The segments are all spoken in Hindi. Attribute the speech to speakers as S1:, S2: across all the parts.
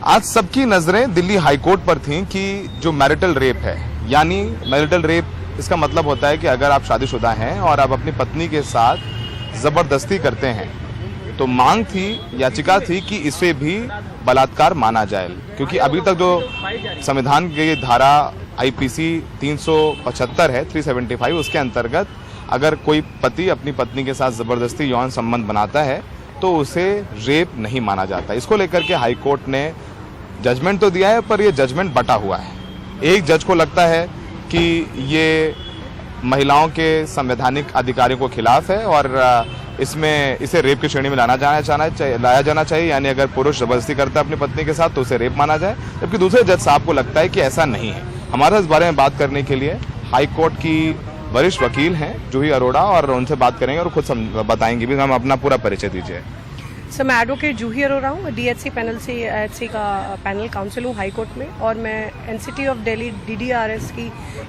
S1: आज सबकी नजरें दिल्ली हाईकोर्ट पर थीं कि जो मैरिटल रेप है, यानी मैरिटल रेप इसका मतलब होता है कि अगर आप शादीशुदा हैं और आप अपनी पत्नी के साथ जबरदस्ती करते हैं तो मांग थी, याचिका थी कि इसे भी बलात्कार माना जाए, क्योंकि अभी तक जो संविधान की धारा आईपीसी 375 है 375, उसके अंतर्गत अगर कोई पति अपनी पत्नी के साथ जबरदस्ती यौन संबंध बनाता है तो उसे रेप नहीं माना जाता। इसको लेकर के हाईकोर्ट ने जजमेंट तो दिया है, पर यह जजमेंट बटा हुआ है। एक जज को लगता है कि ये महिलाओं के संवैधानिक अधिकारों को खिलाफ है और इसमें इसे रेप की श्रेणी में लाया जाना चाहिए, यानी अगर पुरुष जबरदस्ती करता है अपनी पत्नी के साथ तो उसे रेप माना जाए, जबकि दूसरे जज साहब को लगता है कि ऐसा नहीं है। हमारे इस बारे में बात करने के लिए हाईकोर्ट की वरिष्ठ वकील हैं जूही अरोड़ा, और उनसे बात करेंगे और खुद बताएंगे भी। हम अपना पूरा परिचय दीजिए।
S2: सर, मैं एडवोकेट जूही अरोड़ा हूँ, डीएचसी पैनल से एचसी का पैनल काउंसिल हूँ हाईकोर्ट में, और मैं एनसीटी ऑफ दिल्ली डीडीआरएस की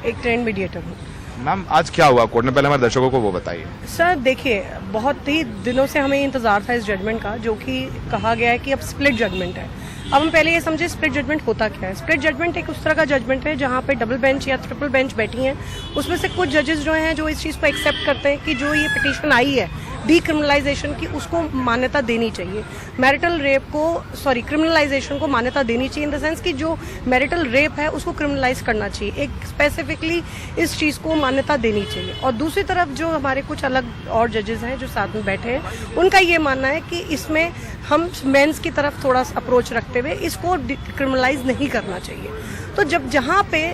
S2: एक ट्रेंड मीडिएटर हूँ।
S1: मैम, आज क्या हुआ कोर्ट में, पहले हमारे दर्शकों को वो बताइए।
S2: सर देखिए, बहुत ही दिनों से हमें इंतजार था इस जजमेंट का, जो कि कहा गया है कि अब स्प्लिट जजमेंट है। अब हम पहले ये समझे स्प्लिट जजमेंट होता क्या है। स्प्लिट जजमेंट एक उस तरह का जजमेंट है जहाँ पे डबल बेंच या ट्रिपल बेंच बैठी हैं, उसमें से कुछ जजेस जो हैं जो इस चीज़ को एक्सेप्ट करते हैं कि जो ये पिटीशन आई है डीक्रिमिनलाइजेशन की, उसको मान्यता देनी चाहिए। मैरिटल रेप को क्रिमिनलाइजेशन को मान्यता देनी चाहिए, इन द सेंस कि जो मैरिटल रेप है उसको क्रिमिनलाइज करना चाहिए, एक स्पेसिफिकली इस चीज़ को मान्यता देनी चाहिए। और दूसरी तरफ जो हमारे कुछ अलग और जजेस हैं जो साथ में बैठे हैं, उनका ये मानना है कि इसमें हम मेंस की तरफ थोड़ा सा अप्रोच रखते हुए इसको क्रिमिनलाइज नहीं करना चाहिए। तो जब जहाँ पे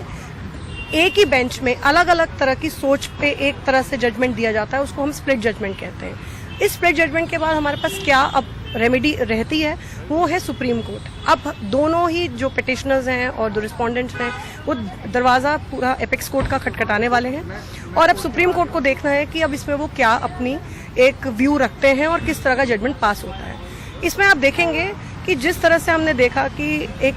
S2: एक ही बेंच में अलग अलग तरह की सोच पे एक तरह से जजमेंट दिया जाता है, उसको हम स्प्लिट जजमेंट कहते हैं। इस स्प्लिट जजमेंट के बाद हमारे पास क्या अब रेमेडी रहती है, वो है सुप्रीम कोर्ट। अब दोनों ही जो पिटिशनर्स हैं और जो रिस्पोंडेंट्स हैं वो दरवाज़ा पूरा एपेक्स कोर्ट का खटखटाने वाले हैं, और अब सुप्रीम कोर्ट को देखना है कि अब इसमें वो क्या अपनी एक व्यू रखते हैं और किस तरह का जजमेंट पास होता है। इसमें आप देखेंगे कि जिस तरह से हमने देखा कि एक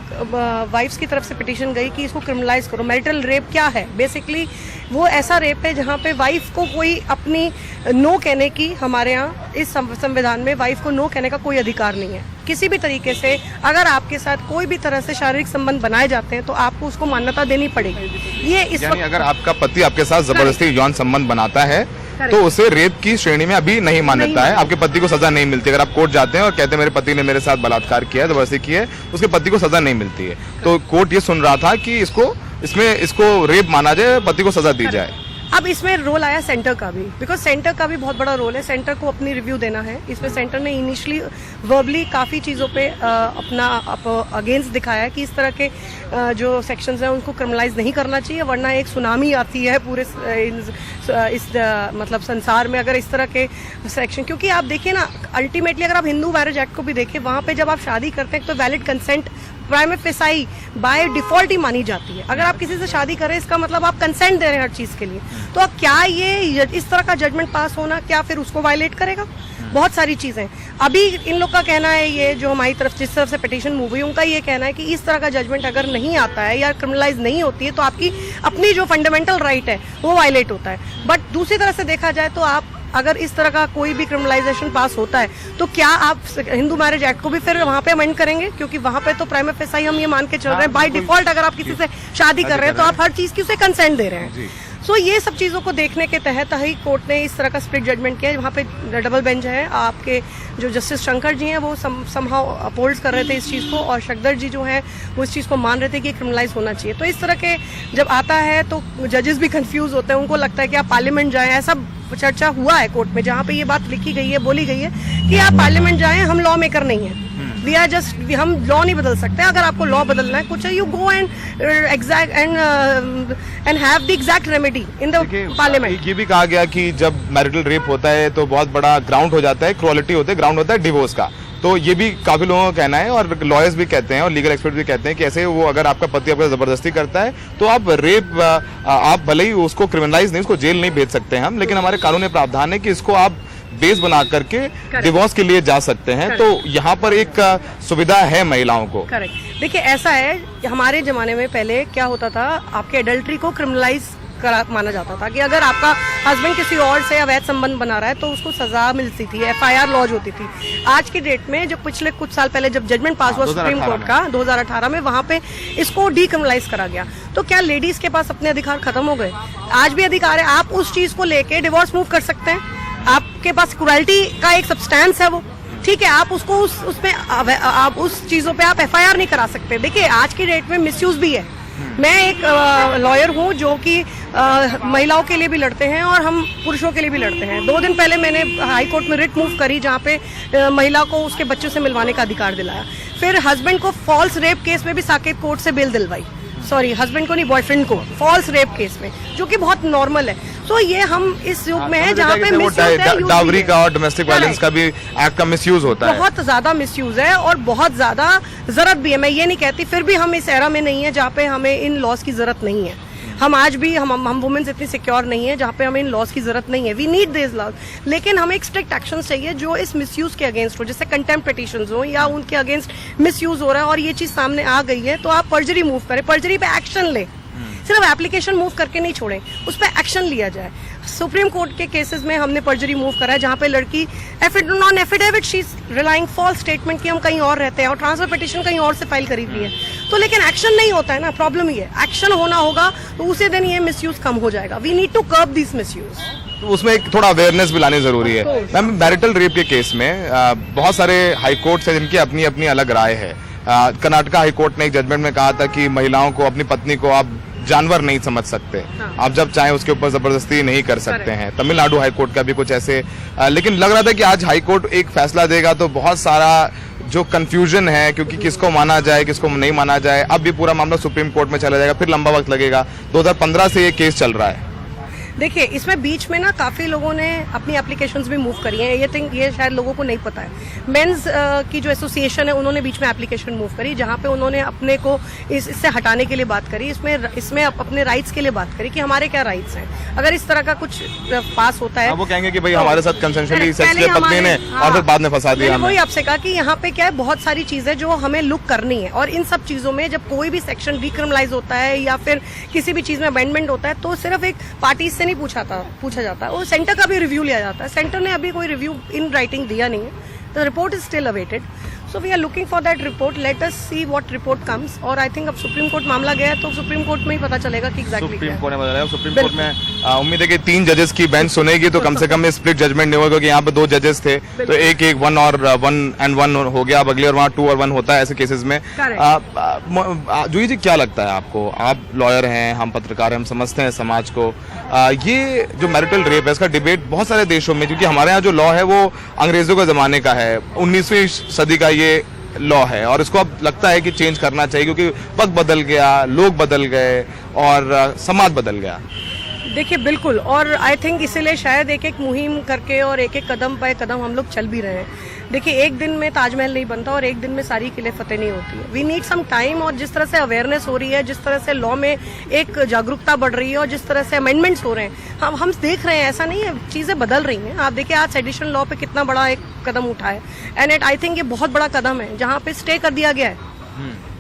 S2: वाइफ्स की तरफ से पिटीशन गई कि इसको क्रिमिनलाइज करो। मैरिटल रेप क्या है? बेसिकली वो ऐसा रेप है जहाँ पे वाइफ को कोई अपनी नो कहने की, हमारे यहाँ इस संविधान में वाइफ को नो कहने का कोई अधिकार नहीं है। किसी भी तरीके से अगर आपके साथ कोई भी तरह से शारीरिक संबंध बनाए जाते हैं तो आपको उसको मान्यता देनी पड़ेगी। ये इस वक्त
S1: अगर आपका पति आपके साथ जबरदस्ती यौन संबंध बनाता है तो उसे रेप की श्रेणी में अभी नहीं मान्यता है, आपके पति को सजा नहीं मिलती। अगर आप कोर्ट जाते हैं और कहते हैं मेरे पति ने मेरे साथ बलात्कार किया है, जबरदस्ती की है, उसके पति को सजा नहीं मिलती है। तो कोर्ट ये सुन रहा था कि इसको रेप माना जाए, पति को सजा दी जाए।
S2: अब इसमें रोल आया सेंटर का भी, बिकॉज सेंटर का भी बहुत बड़ा रोल है। सेंटर को अपनी रिव्यू देना है। इसमें सेंटर ने इनिशियली वर्बली काफ़ी चीज़ों पे अपना अगेंस्ट दिखाया है कि इस तरह के जो सेक्शंस हैं उनको क्रिमिनलाइज नहीं करना चाहिए, वरना एक सुनामी आती है पूरे इस मतलब संसार में अगर इस तरह के सेक्शन। क्योंकि आप देखिए ना, अल्टीमेटली अगर आप हिंदू मैरिज एक्ट को भी देखें, वहाँ पे जब आप शादी करते हैं तो valid consent prima by default ही मानी जाती है। अगर आप किसी से शादी करें, इसका मतलब आप कंसेंट दे रहे हैं हर चीज के लिए। तो अब क्या ये इस तरह का जजमेंट पास होना क्या फिर उसको वायलेट करेगा? बहुत सारी चीजें अभी इन लोग का कहना है, ये जो हमारी तरफ जिस तरफ से पिटीशन मूव हुई, उनका ये कहना है कि इस तरह का जजमेंट अगर नहीं आता है या क्रिमिनलाइज नहीं होती है तो आपकी अपनी जो फंडामेंटल राइट है वो वायलेट होता है। बट दूसरी तरह से देखा जाए तो आप अगर इस तरह का कोई भी क्रिमिनलाइजेशन पास होता है तो क्या आप हिंदू मैरिज एक्ट को भी फिर वहाँ पे अमेंड करेंगे? क्योंकि वहाँ पे तो प्राइमे फेसाई हम ये मान के चल रहे हैं बाय डिफॉल्ट अगर आप किसी से शादी कर रहे हैं तो आप हर चीज की उसे कंसेंट दे रहे हैं। सो ये सब चीज़ों को देखने के तहत हाई कोर्ट ने इस तरह का स्प्लिट जजमेंट किया। वहाँ पे डबल बेंच है, आपके जो जस्टिस शंकर जी हैं वो समहाउ अपोल्ड कर रहे थे इस चीज़ को, और शक्दर जी जो हैं वो इस चीज़ को मान रहे थे कि क्रिमिनलाइज होना चाहिए। तो इस तरह के जब आता है तो जजेस भी कंफ्यूज होते हैं, उनको लगता है कि आप पार्लियामेंट जाएं। ऐसा चर्चा हुआ है कोर्ट में जहाँ पे ये बात लिखी गई है, बोली गई है कि आप पार्लियामेंट जाएं, हम लॉ मेकर नहीं है, हम लॉ नहीं बदल सकते। अगर आपको लॉ बदलना है कुछ, you go and have the exact remedy in the parliament.
S1: ये भी कहा गया कि जब मैरिटल रेप होता है तो बहुत बड़ा ग्राउंड हो जाता है, क्रुएलिटी होता है, ग्राउंड होता है डिवोर्स का। तो ये भी काफी लोगों का कहना है, और लॉयर्स भी कहते हैं और लीगल एक्सपर्ट भी कहते हैं कि ऐसे वो अगर आपका पति आपको जबरदस्ती करता है तो आप रेप आप भले ही उसको क्रिमिनलाइज नहीं, उसको जेल नहीं भेज सकते हैं हम, लेकिन हमारे कानूनी प्रावधान है कि इसको आप बेस बना करके डिवोर्स के लिए जा सकते हैं। तो यहाँ पर एक सुविधा है महिलाओं को।
S2: करेक्ट। देखिए ऐसा है, हमारे जमाने में पहले क्या होता था, आपके एडल्ट्री को क्रिमिनलाइज माना जाता था कि अगर आपका हस्बैंड किसी और से अवैध संबंध बना रहा है तो उसको सजा मिलती थी, FIR लॉन्च होती थी। आज की डेट में जो पिछले कुछ साल पहले जब जजमेंट पास हुआ सुप्रीम कोर्ट का 2018 में, वहां पे इसको डीक्रिमिनलाइज करा गया। तो क्या लेडीज के पास अपने अधिकार खत्म हो गए? आज भी अधिकार है, आप उस चीज को लेके डिवोर्स मूव कर सकते हैं, आपके पास क्रुएल्टी का एक सब्सटेंस है वो, ठीक है, आप उसको उसमें आप उस चीजों पे आप FIR नहीं करा सकते। देखिए आज की डेट में मिसयूज भी है। मैं एक लॉयर हूँ जो कि महिलाओं के लिए भी लड़ते हैं और हम पुरुषों के लिए भी लड़ते हैं। 2 दिन पहले मैंने हाई कोर्ट में रिट मूव करी जहाँ पे महिला को उसके बच्चों से मिलवाने का अधिकार दिलाया। फिर हस्बैंड को फॉल्स रेप केस में भी साकेत कोर्ट से बेल दिलवाई, सॉरी हस्बैंड को नहीं, बॉयफ्रेंड को, फॉल्स रेप केस में, जो कि बहुत नॉर्मल है। तो ये हम इस युग में है जहाँ पे
S1: डावरी का और डोमेस्टिक वायलेंस का भी एक्ट का मिसयूज होता है, बहुत
S2: ज्यादा मिसयूज है और बहुत ज्यादा जरूरत भी है। मैं ये नहीं कहती, फिर भी हम इस एरा में नहीं है जहाँ पे हमें इन लॉज की जरूरत नहीं है। हम आज भी हम वुमेन्स इतनी सिक्योर नहीं है जहाँ पे हमें इन लॉज की जरूरत नहीं है। वी नीड दिस लॉज, लेकिन हमें एक स्ट्रिक्ट एक्शन चाहिए जो इस मिसयूज के अगेंस्ट हो, जैसे कंटेम्प्ट पिटीशंस हो या उनके अगेंस्ट मिसयूज हो रहा है और ये चीज सामने आ गई है तो आप पर्जरी मूव करें, पर्जरी पे एक्शन ले, सिर्फ एप्लीकेशन मूव करके नहीं छोड़ें, उस पर एक्शन लिया जाए। सुप्रीम कोर्ट के केसेस में हमने पर्जरी मूव करा है जहाँ पे लड़की non affidavit she is relying false statement कि हम कहीं और रहते हैं और ट्रांसफर पिटीशन कहीं और से फाइल करी हुई है। तो लेकिन एक्शन नहीं होता है ना, प्रॉब्लम ही है। एक्शन होना होगा तो उसी दिन ये मिसयूज कम हो जाएगा। We need to curb this misuse.
S1: तो उसमें एक थोड़ा अवेयरनेस भी लानी जरूरी है। मैम, मैरिटल रेप के केस में बहुत सारे हाई कोर्ट्स हैं जिनकी अपनी अपनी अलग राय है। कर्नाटका हाई कोर्ट ने एक जजमेंट में कहा था कि महिलाओं को, अपनी पत्नी को आप जानवर नहीं समझ सकते, आप जब चाहें उसके ऊपर जबरदस्ती नहीं कर सकते हैं। तमिलनाडु हाई कोर्ट का भी कुछ ऐसे, लेकिन लग रहा था कि आज हाई कोर्ट एक फैसला देगा तो बहुत सारा जो कंफ्यूजन है, क्योंकि किसको माना जाए किसको नहीं माना जाए, अब भी पूरा मामला सुप्रीम कोर्ट में चला जाएगा, फिर लंबा वक्त लगेगा। 2015 से ये केस चल रहा है।
S2: देखिए इसमें बीच में ना काफी लोगों ने अपनी एप्लीकेशंस भी मूव करी हैं। ये शायद लोगों को नहीं पता है। मेंस की जो एसोसिएशन है उन्होंने बीच में एप्लीकेशन मूव करी जहां पे उन्होंने अपने को इससे हटाने के लिए बात करी, इसमें अपने राइट्स के लिए बात करी कि हमारे क्या राइट्स हैं। अगर इस तरह का कुछ पास होता है,
S1: वो कहेंगे कि भाई हमारे साथ कंसेंशुअली सेक्स किया पत्नी ने और फिर बाद में फंसा दिया।
S2: वही आपसे कहा कि यहाँ पे क्या है, बहुत सारी चीजें जो हमें लुक करनी है और इन सब चीजों में जब कोई भी सेक्शन डिक्रिमिनलाइज होता है या फिर किसी भी चीज में अमेंडमेंट होता है तो सिर्फ एक पार्टी से नहीं पूछा जाता है, वो सेंटर का भी रिव्यू लिया जाता है। सेंटर ने अभी कोई रिव्यू इन राइटिंग दिया नहीं है। The report is still awaited. So we are looking for that report. Let us see what report comes. और I think अब सुप्रीम कोर्ट मामला गया है तो सुप्रीम कोर्ट में ही पता चलेगा कि एग्जैक्टली
S1: सुप्रीम कोर्ट ने बताया। सुप्रीम कोर्ट में उम्मीद है कि 3 जजेस की बेंच सुनेगी तो कम से कम स्प्लिट जजमेंट नहीं होगा, क्योंकि यहाँ पे 2 जजेस थे तो एक 1 और 1 हो गया, अब अगली और वहाँ 2 और 1 होता है ऐसे केसेस में। जूही जी, क्या लगता है आपको? आप लॉयर हैं, हम पत्रकार हैं, हम समझते हैं समाज को। ये जो मैरिटल रेप है इसका डिबेट बहुत सारे देशों में, क्योंकि हमारे यहाँ जो लॉ है वो अंग्रेजों के जमाने का है, 19वीं सदी का ये लॉ है और इसको अब लगता है कि चेंज करना चाहिए क्योंकि वक्त बदल गया, लोग बदल गए और समाज बदल गया।
S2: देखिए बिल्कुल, और आई थिंक इसीलिए शायद एक एक मुहिम करके और एक एक कदम पे कदम हम लोग चल भी रहे हैं। देखिए एक दिन में ताजमहल नहीं बनता और एक दिन में सारी किले फतेह नहीं होती है। We need some time. और जिस तरह से अवेयरनेस हो रही है, जिस तरह से लॉ में एक जागरूकता बढ़ रही है और जिस तरह से अमेंडमेंट्स हो रहे हैं, हम देख रहे हैं, ऐसा नहीं है, चीजें बदल रही हैं। आप देखिए आज सेडिशन लॉ पे कितना बड़ा एक कदम उठा है एंड आई थिंक ये बहुत बड़ा कदम है जहाँ पे स्टे कर दिया गया है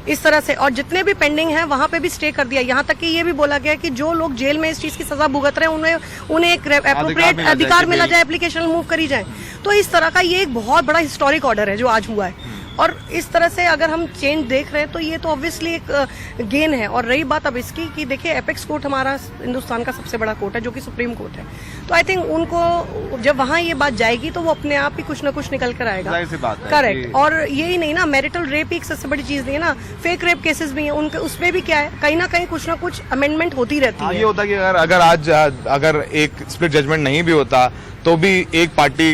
S2: इस तरह से, और जितने भी पेंडिंग है वहां पे भी स्टे कर दिया। यहाँ तक कि ये भी बोला गया कि जो लोग जेल में इस चीज की सजा भुगत रहे हैं उन्हें एक एप्रोप्रिएट अधिकार मिला जाए, एप्लीकेशन मूव करी जाए। तो इस तरह का ये एक बहुत बड़ा हिस्टोरिक ऑर्डर है जो आज हुआ है और इस तरह से अगर हम चेंज देख रहे हैं तो ये तो ऑब्वियसली एक गेन है। और रही बात अब इसकी कि देखिए एपेक्स कोर्ट हमारा हिंदुस्तान का सबसे बड़ा कोर्ट है जो कि सुप्रीम कोर्ट है, तो आई थिंक उनको जब वहां ये बात जाएगी तो वो अपने आप ही कुछ ना कुछ निकल कर आएगा। करेक्ट। और यही नहीं ना, मैरिटल रेप ही एक सबसे बड़ी चीज नहीं है ना, फेक रेप केसेस भी हैं उनके, उसमें भी क्या है, कहीं ना कहीं कुछ ना कुछ अमेंडमेंट होती रहती है।
S1: ये होता है कि अगर आज अगर एक स्प्लिट जजमेंट नहीं भी होता तो भी एक पार्टी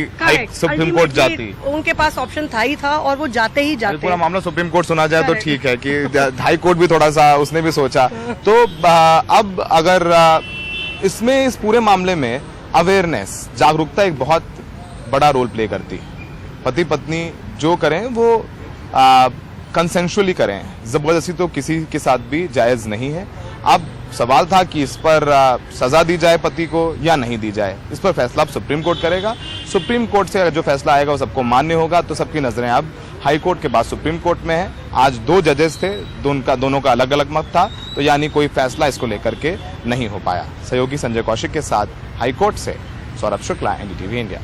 S1: सुप्रीम कोर्ट जाती,
S2: उनके पास ऑप्शन था ही था और वो जाते ही जाते।
S1: पूरा मामला सुप्रीम कोर्ट सुना जाए तो ठीक है कि हाई कोर्ट भी थोड़ा सा उसने भी सोचा। तो अब अगर इसमें इस पूरे मामले में अवेयरनेस, जागरूकता एक बहुत बड़ा रोल प्ले करती है। पति पत्नी जो करें वो कंसेंशुअली करें, जबरदस्ती तो किसी के साथ भी जायज नहीं है। अब सवाल था कि इस पर सजा दी जाए पति को या नहीं दी जाए, इस पर फैसला अब सुप्रीम कोर्ट करेगा। सुप्रीम कोर्ट से जो फैसला आएगा वो सबको मान्य होगा, तो सबकी नजरें अब हाई कोर्ट के बाद सुप्रीम कोर्ट में है। आज 2 जजेस थे, दोनों का अलग अलग मत था, तो यानी कोई फैसला इसको लेकर के नहीं हो पाया। सहयोगी संजय कौशिक के साथ हाई कोर्ट से सौरभ शुक्ला, NDTV इंडिया।